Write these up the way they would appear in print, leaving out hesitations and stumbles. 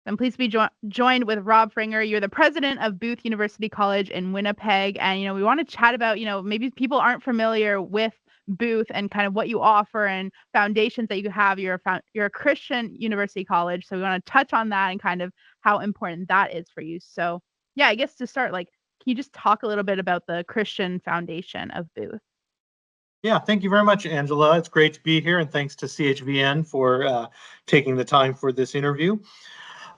I'm pleased to be joined with Rob Fringer. You're the president of Booth University College in Winnipeg. And, we want to chat about, maybe people aren't familiar with Booth and kind of what you offer and foundations that you have. You're a Christian university college. So we want to touch on that and kind of how important that is for you. So yeah, I guess to start, can you just talk a little bit about the Christian foundation of Booth? Yeah, thank you very much, Angela. It's great to be here, and thanks to CHVN for taking the time for this interview.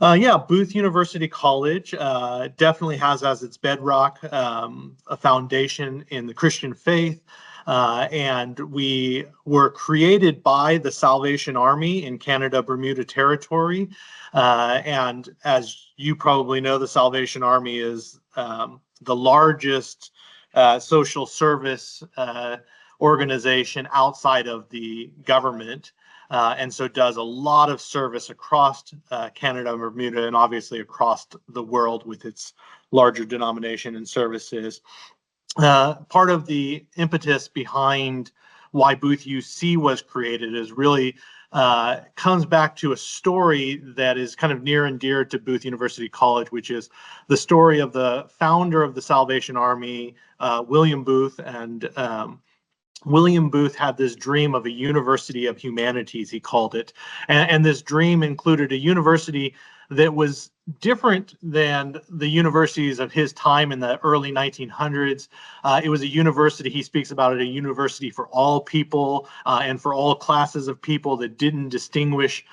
Yeah, Booth University College definitely has as its bedrock a foundation in the Christian faith. And we were created by the Salvation Army in Canada, Bermuda Territory. And as you probably know, the Salvation Army is the largest social service organization outside of the government. And so does a lot of service across Canada and Bermuda, and obviously across the world with its larger denomination and services. Part of the impetus behind why Booth UC was created is really comes back to a story that is kind of near and dear to Booth University College, which is the story of the founder of the Salvation Army, William Booth. And William Booth had this dream of a university of humanities, he called it. And this dream included a university that was different than the universities of his time in the early 1900s. It was a university, he speaks about it, a university for all people and for all classes of people that didn't distinguish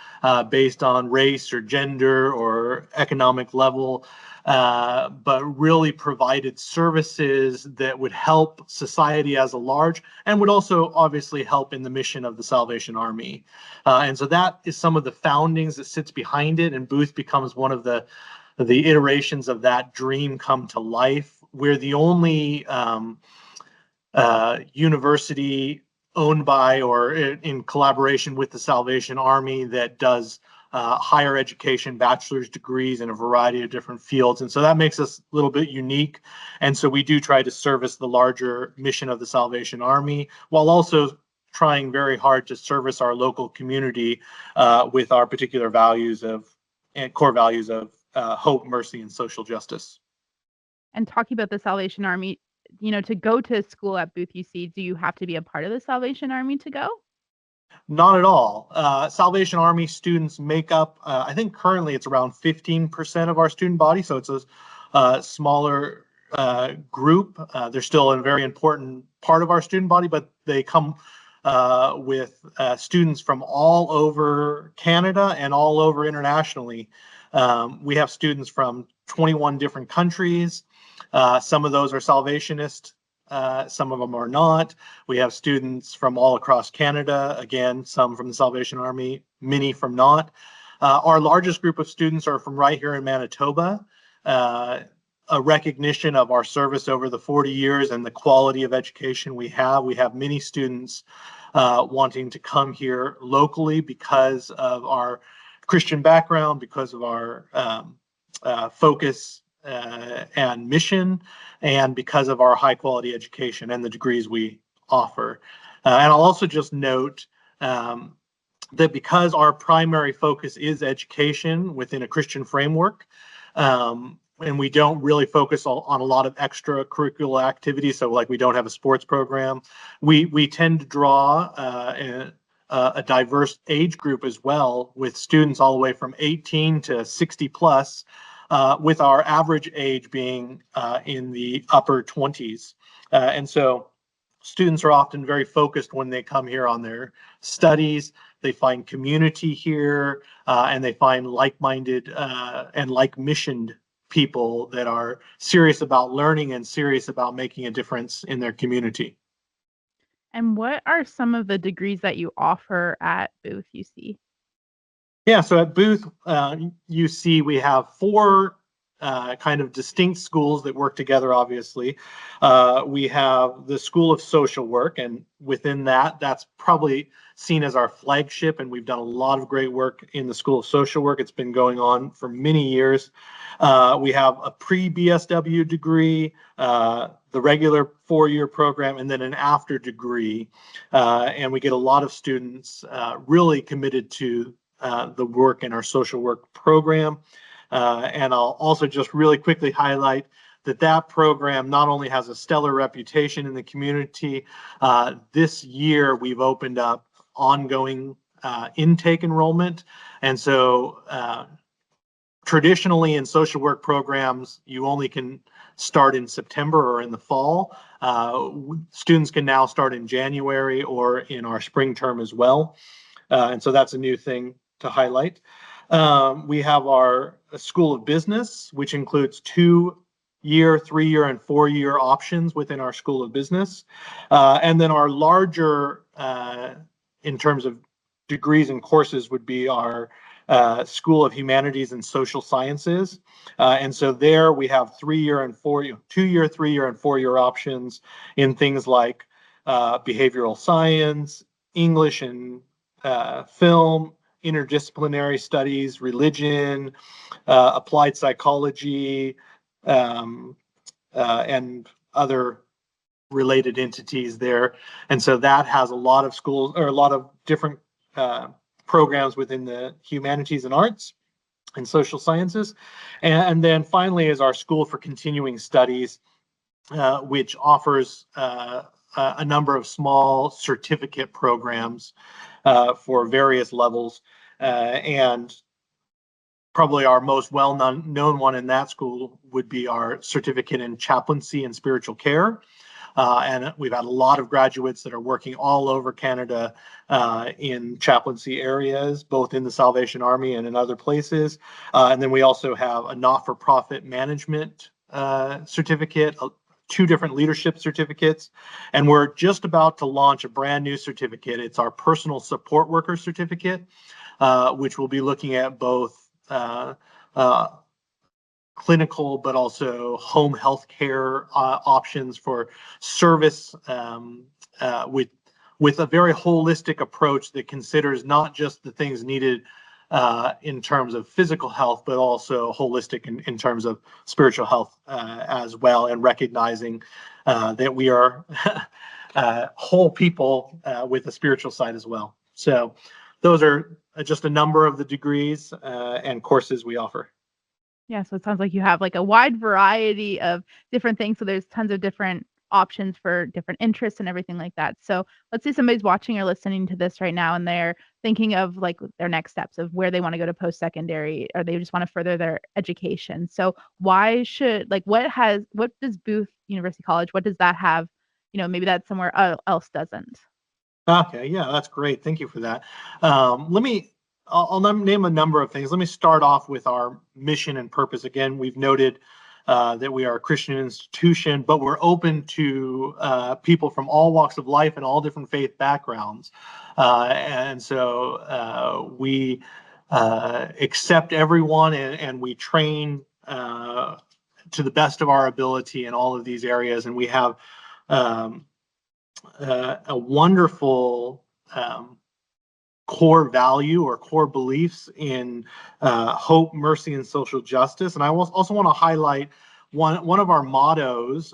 based on race or gender or economic level. But really provided services that would help society as a large and would also obviously help in the mission of the Salvation Army. And so that is some of the foundings that sits behind it, and Booth becomes one of the iterations of that dream come to life. We're the only university owned by or in collaboration with the Salvation Army that does higher education, bachelor's degrees in a variety of different fields. And so that makes us a little bit unique. And so we do try to service the larger mission of the Salvation Army while also trying very hard to service our local community with our particular values and core values of hope, mercy, and social justice. And talking about the Salvation Army, to go to school at Booth UC, do you have to be a part of the Salvation Army to go? Not at all. Salvation Army students make up, I think currently it's around 15% of our student body, so it's a smaller group. They're still a very important part of our student body, but they come with students from all over Canada and all over internationally. We have students from 21 different countries. Some of those are Salvationist. Some of them are not. We have students from all across Canada, again, some from the Salvation Army, many from not. Our largest group of students are from right here in Manitoba. A recognition of our service over the 40 years and the quality of education we have. We have many students wanting to come here locally because of our Christian background, because of our focus and mission, and because of our high quality education and the degrees we offer. And I'll also just note that because our primary focus is education within a Christian framework, and we don't really focus on a lot of extracurricular activities, so like we don't have a sports program, we tend to draw a diverse age group as well, with students all the way from 18 to 60 plus, with our average age being in the upper 20s. And so students are often very focused when they come here on their studies. They find community here, and they find like-minded and like-missioned people that are serious about learning and serious about making a difference in their community. And what are some of the degrees that you offer at Booth UC? Yeah, so at Booth UC, we have four kind of distinct schools that work together, obviously. We have the School of Social Work, and within that, that's probably seen as our flagship, and we've done a lot of great work in the School of Social Work. It's been going on for many years. We have a pre-BSW degree, the regular four-year program, and then an after degree. And we get a lot of students really committed to the work in our social work program. And I'll also just really quickly highlight that program not only has a stellar reputation in the community, this year we've opened up ongoing intake enrollment. And so traditionally in social work programs, you only can start in September or in the fall. Students can now start in January or in our spring term as well. And so that's a new thing to highlight. We have our School of Business, which includes 2-year, 3-year, and 4-year options within our School of Business. And then our larger, in terms of degrees and courses, would be our School of Humanities and Social Sciences. And so there we have 3-year and 4-year, 2-year, 3-year, and 4-year options in things like behavioral science, English and film, interdisciplinary studies, religion, applied psychology, and other related entities there. And so that has a lot of schools, or a lot of different programs within the humanities and arts and social sciences. And then finally is our School for Continuing Studies, which offers a number of small certificate programs for various levels. And probably our most well-known one in that school would be our certificate in chaplaincy and spiritual care. And we've had a lot of graduates that are working all over Canada in chaplaincy areas, both in the Salvation Army and in other places. And then we also have a not-for-profit management certificate, 2 different leadership certificates, and we're just about to launch a brand new certificate. It's our personal support worker certificate, which will be looking at both clinical but also home health care options for service, with a very holistic approach that considers not just the things needed in terms of physical health, but also holistic in terms of spiritual health as well, and recognizing that we are whole people with a spiritual side as well. So those are just a number of the degrees and courses we offer. Yeah, so it sounds like you have like a wide variety of different things. So there's tons of different options for different interests and everything like that. So let's say somebody's watching or listening to this right now and they're thinking of like their next steps of where they want to go to post-secondary, or they just want to further their education. So why should, like, what does Booth University College, what does that have, maybe that somewhere else doesn't? Okay, yeah, that's great. Thank you for that. I'll name a number of things. Let me start off with our mission and purpose. Again, we've noted that we are a Christian institution, but we're open to people from all walks of life and all different faith backgrounds. And so we accept everyone, and we train to the best of our ability in all of these areas. And we have a wonderful core value or core beliefs in hope, mercy, and social justice. And I also want to highlight one of our mottos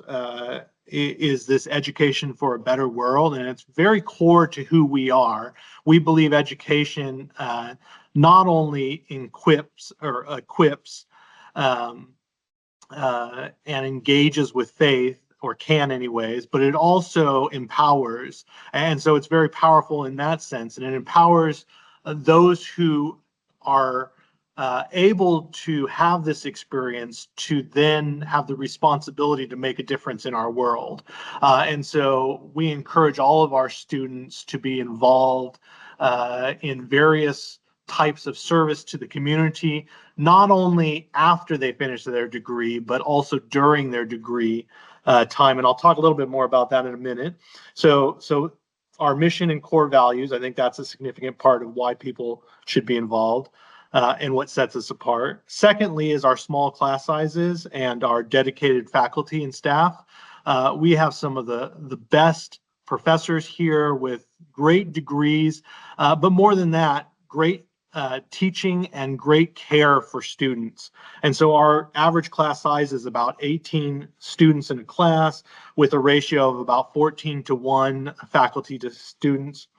is this education for a better world, and it's very core to who we are. We believe education not only equips and engages with faith, or can anyways, but it also empowers. And so it's very powerful in that sense. And it empowers those who are able to have this experience to then have the responsibility to make a difference in our world. And so we encourage all of our students to be involved in various types of service to the community, not only after they finish their degree, but also during their degree time. And I'll talk a little bit more about that in a minute. So our mission and core values, I think that's a significant part of why people should be involved and what sets us apart. Secondly is our small class sizes and our dedicated faculty and staff. We have some of the best professors here with great degrees, but more than that, great teaching and great care for students. And so our average class size is about 18 students in a class, with a ratio of about 14 to 1 faculty to students,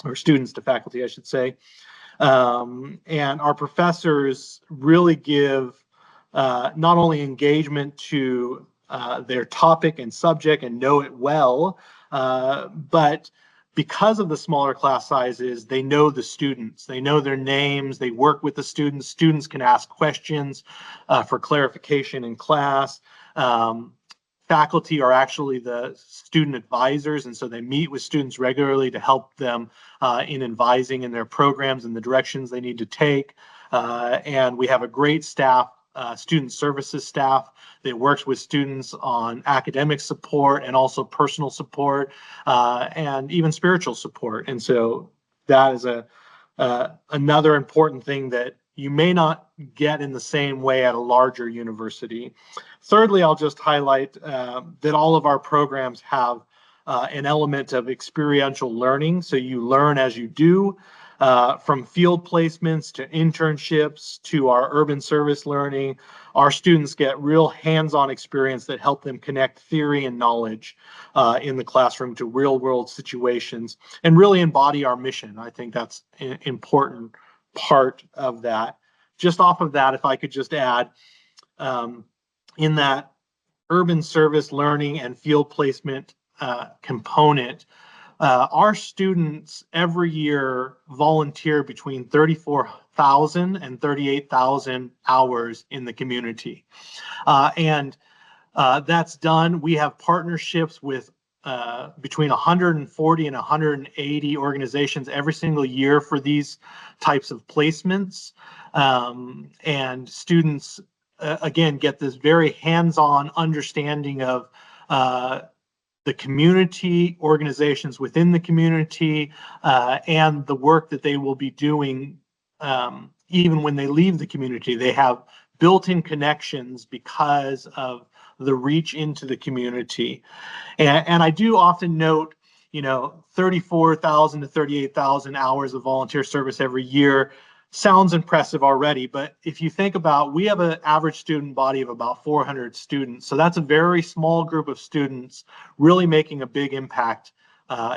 or students to faculty, I should say. And our professors really give not only engagement to their topic and subject and know it well, but because of the smaller class sizes, they know the students, they know their names, they work with the students. Students can ask questions for clarification in class. Faculty are actually the student advisors, and so they meet with students regularly to help them in advising in their programs and the directions they need to take. And we have a great staff, student services staff that works with students on academic support and also personal support and even spiritual support. And so that is another important thing that you may not get in the same way at a larger university. Thirdly, I'll just highlight that all of our programs have an element of experiential learning. So you learn as you do, from field placements to internships to our urban service learning. Our students get real hands-on experience that help them connect theory and knowledge in the classroom to real-world situations and really embody our mission. I think that's an important part of that. Just off of that, if I could just add, in that urban service learning and field placement component, our students every year volunteer between 34,000 and 38,000 hours in the community. And that's done. We have partnerships with between 140 and 180 organizations every single year for these types of placements. And students, again, get this very hands-on understanding of the community, organizations within the community, and the work that they will be doing even when they leave the community. They have built-in connections because of the reach into the community. And I do often note, 34,000 to 38,000 hours of volunteer service every year sounds impressive already, but if you think about, we have an average student body of about 400 students. So that's a very small group of students really making a big impact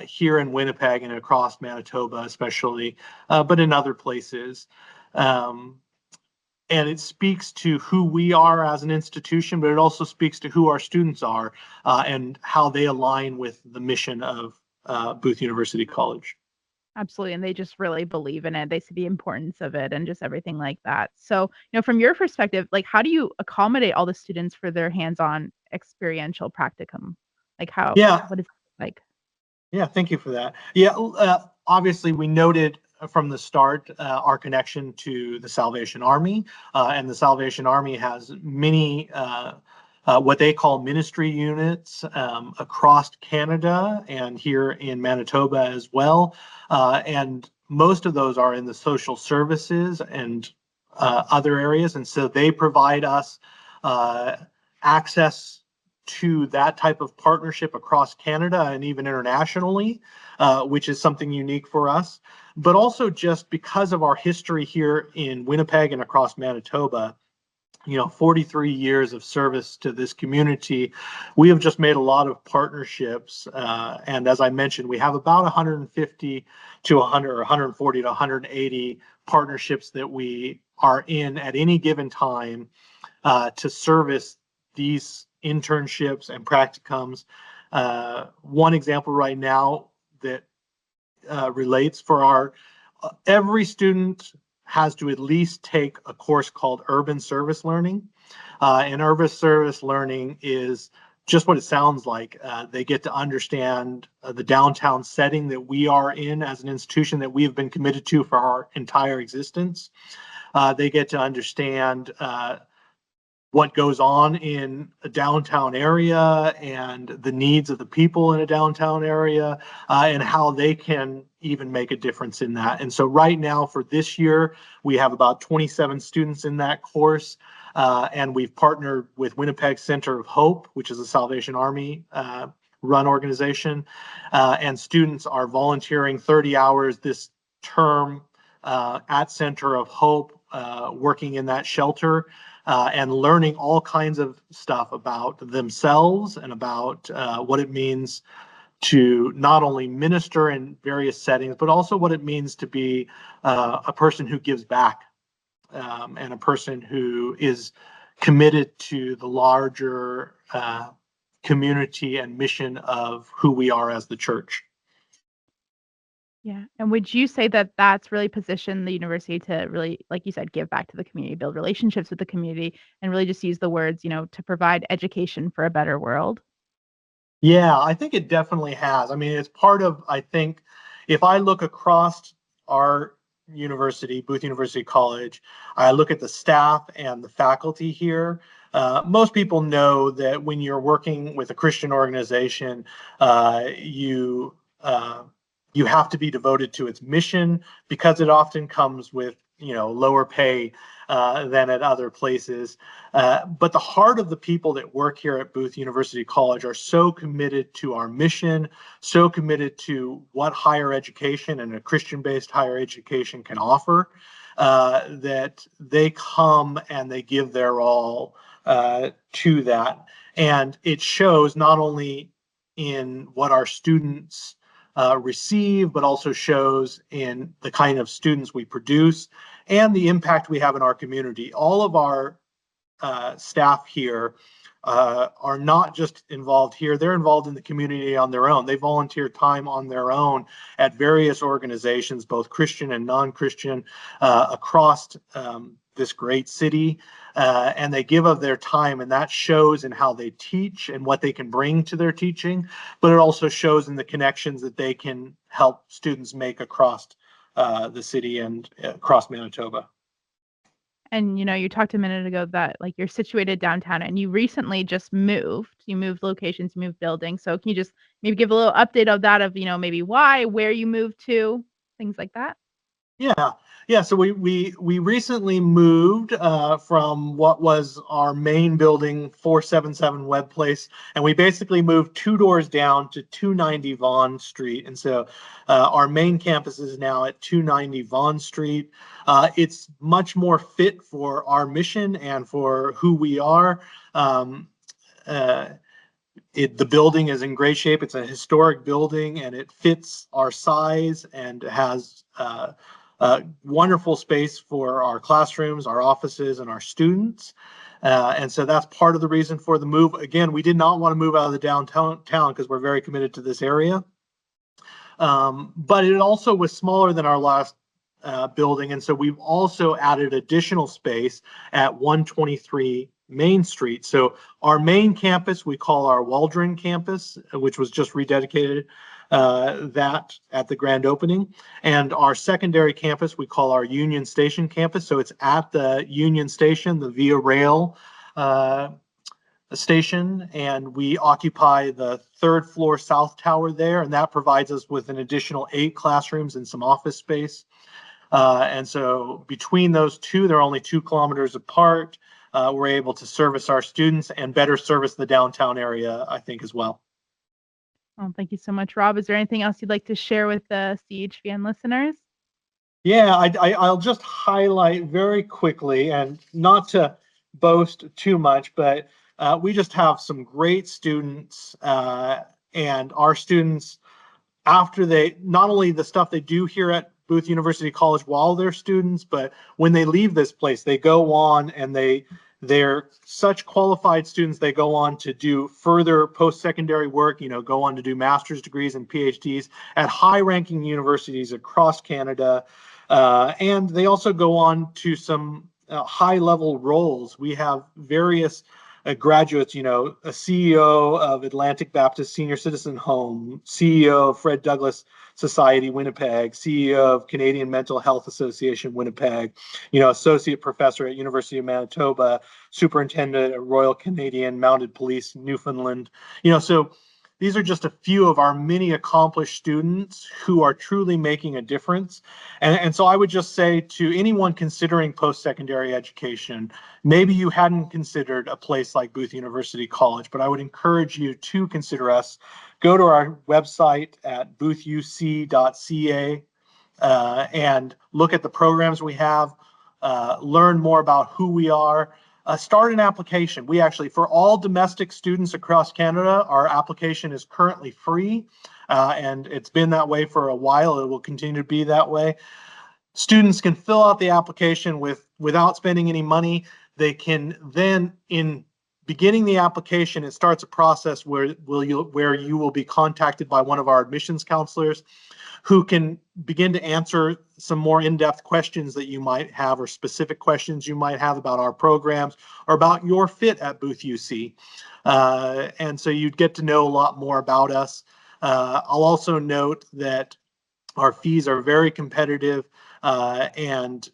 here in Winnipeg and across Manitoba, especially, but in other places. And it speaks to who we are as an institution, but it also speaks to who our students are and how they align with the mission of Booth University College. Absolutely. And they just really believe in it. They see the importance of it and just everything like that. So, from your perspective, like, how do you accommodate all the students for their hands-on experiential practicum? Like, what is it like? Yeah, thank you for that. Yeah, obviously we noted from the start our connection to the Salvation Army, and the Salvation Army has many what they call ministry units across Canada and here in Manitoba as well. And most of those are in the social services and other areas. And so they provide us access to that type of partnership across Canada and even internationally, which is something unique for us. But also just because of our history here in Winnipeg and across Manitoba, 43 years of service to this community, we have just made a lot of partnerships. And as I mentioned, we have about 150 to 100 or 140 to 180 partnerships that we are in at any given time to service these internships and practicums. One example right now that relates for our every student has to at least take a course called Urban Service Learning. And Urban Service Learning is just what it sounds like. They get to understand the downtown setting that we are in as an institution that we have been committed to for our entire existence. They get to understand what goes on in a downtown area and the needs of the people in a downtown area and how they can even make a difference in that. And so right now for this year, we have about 27 students in that course. And we've partnered with Winnipeg Center of Hope, which is a Salvation Army run organization. And students are volunteering 30 hours this term at Center of Hope, working in that shelter. And learning all kinds of stuff about themselves and about what it means to not only minister in various settings, but also what it means to be a person who gives back, and a person who is committed to the larger community and mission of who we are as the church. Yeah. And would you say that that's really positioned the university to really, like you said, give back to the community, build relationships with the community, and really just use the words, to provide education for a better world? Yeah, I think it definitely has. I mean, it's part of, I think, if I look across our university, Booth University College, I look at the staff and the faculty here. Most people know that when you're working with a Christian organization, you have to be devoted to its mission, because it often comes with lower pay than at other places. But the heart of the people that work here at Booth University College are so committed to our mission, so committed to what higher education and a Christian-based higher education can offer, that they come and they give their all to that. And it shows not only in what our students receive, but also shows in the kind of students we produce and the impact we have in our community. All of our staff here are not just involved here, they're involved in the community on their own. They volunteer time on their own at various organizations, both Christian and non-Christian, across this great city. And they give of their time, and that shows in how they teach and what they can bring to their teaching, but it also shows in the connections that they can help students make across the city and across Manitoba. And you talked a minute ago that like you're situated downtown and you recently just moved. You moved locations, you moved buildings. So can you just maybe give a little update of that, of maybe why, where you moved to, things like that? Yeah. So we recently moved from what was our main building, 477 Webb Place, and we basically moved 2 doors down to 290 Vaughan Street. And so our main campus is now at 290 Vaughan Street. It's much more fit for our mission and for who we are. The building is in great shape. It's a historic building, and it fits our size and has wonderful space for our classrooms, our offices, and our students. And so that's part of the reason for the move. Again, we did not want to move out of the downtown because we're very committed to this area. But it also was smaller than our last building. And so we've also added additional space at 123 Main Street. So our main campus, we call our Waldron campus, which was just rededicated that at the grand opening. And our secondary campus, we call our Union Station campus. So it's at the Union Station, the Via Rail station, and we occupy the 3rd floor south tower there, and that provides us with an additional 8 classrooms and some office space. And so between those two, they're only 2 kilometers apart. We're able to service our students and better service the downtown area, I think, as well. Well, thank you so much, Rob. Is there anything else you'd like to share with the CHVN listeners? Yeah, I'll just highlight very quickly, and not to boast too much, but we just have some great students, and our students, after they, not only the stuff they do here at Booth University College while they're students, but when they leave this place, they go on and they're such qualified students. They go on to do further post-secondary work, go on to do master's degrees and PhDs at high-ranking universities across Canada. And they also go on to some high-level roles. We have various graduates, a CEO of Atlantic Baptist Senior Citizen Home, CEO of Fred Douglass Society Winnipeg, CEO of Canadian Mental Health Association Winnipeg, associate professor at University of Manitoba, superintendent at Royal Canadian Mounted Police Newfoundland. So these are just a few of our many accomplished students who are truly making a difference. And so I would just say to anyone considering post-secondary education, maybe you hadn't considered a place like Booth University College, but I would encourage you to consider us. Go to our website at boothuc.ca and look at the programs we have, learn more about who we are. start an application. We actually, for all domestic students across Canada, our application is currently free, and it's been that way for a while. It will continue to be that way. Students can fill out the application without spending any money. They can then, in beginning the application, it starts a process where you will be contacted by one of our admissions counselors who can begin to answer some more in-depth questions that you might have, or specific questions you might have about our programs or about your fit at Booth UC. And so you'd get to know a lot more about us. I'll also note that our fees are very competitive, and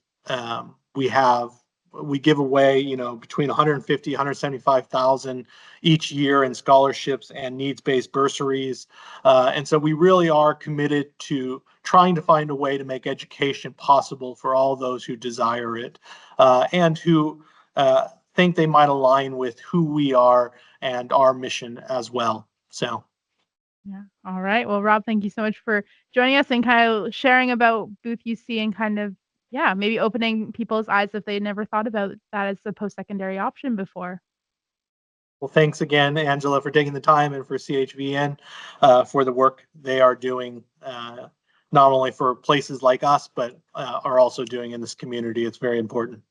we give away, between 150, 175,000 each year in scholarships and needs-based bursaries. And so we really are committed to trying to find a way to make education possible for all those who desire it, and who think they might align with who we are and our mission as well. So. Yeah. All right. Well, Rob, thank you so much for joining us and kind of sharing about Booth UC and kind of, yeah, maybe opening people's eyes if they never thought about that as a post-secondary option before. Well, thanks again, Angela, for taking the time, and for CHVN for the work they are doing, not only for places like us, but are also doing in this community. It's very important.